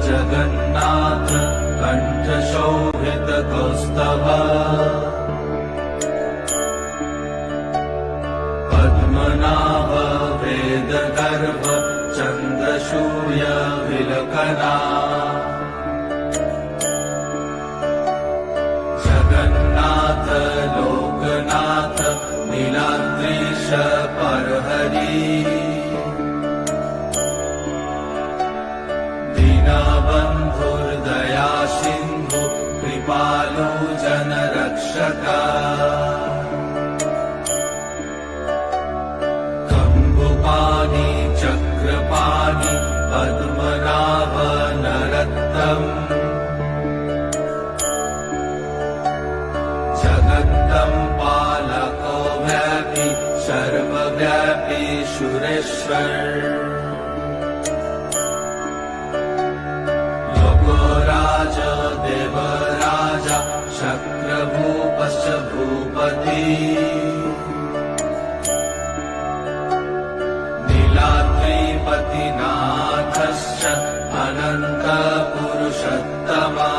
जगन्नाथ कण्ठशोभितकौस्तभ पद्मनाभ वेदगर्भ चन्द्रसूर्य विलकना जगन्नाथ लोकनाथ नीलाद्रीश परहरि दीनबन्धुर्दया सिन्धु कृपालु जनरक्षक कम्बुपाणि चक्रपाणि पद्मनाभ नरोत्तम जगत्तं पालको व्यापी सर्वव्यापी सुरेश्वर लोकोराज देवराज शक्रभूपश्च भूपति नीलाद्रिपतिनाथश्च अनन्त पुरुषोत्तमा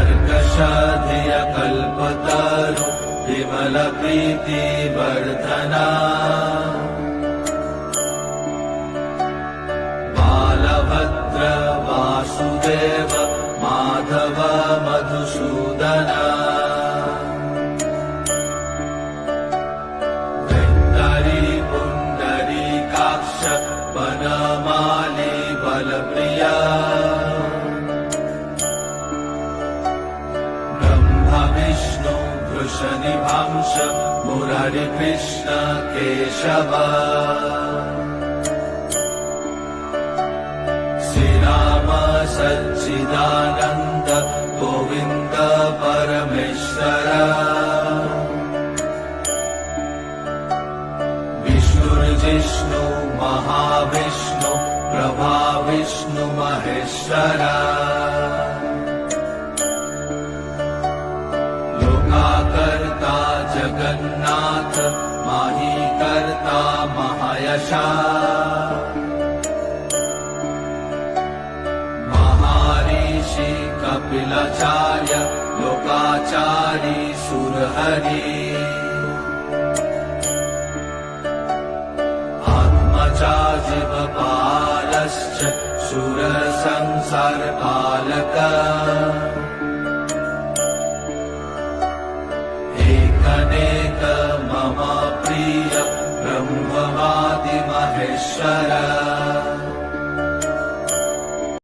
तर्कशाधिय कल्पतरु विमल प्रीति वर्धना बालभद्र वासुदेव माधव मधुसूदना वृन्दरी पुण्डरीकाक्ष वनमाली बलप्रिया विष्णु वृषनिभांश मुरारी कृष्ण केशव श्रीराम सच्चिदानन्द गोविन्द परमेश्वर विष्णुर्जिष्णु महाविष्णु प्रभा विष्णु महेश्वर कर्ता जगन्नाथ माही कर्ता महायशा महर्षि कपिलाचार्य लोकाचारी सुरहरि आत्मजा जीवपालश्च सुरसंसारपालक अनेक मम प्रिय ब्रह्मवादि महेश्वर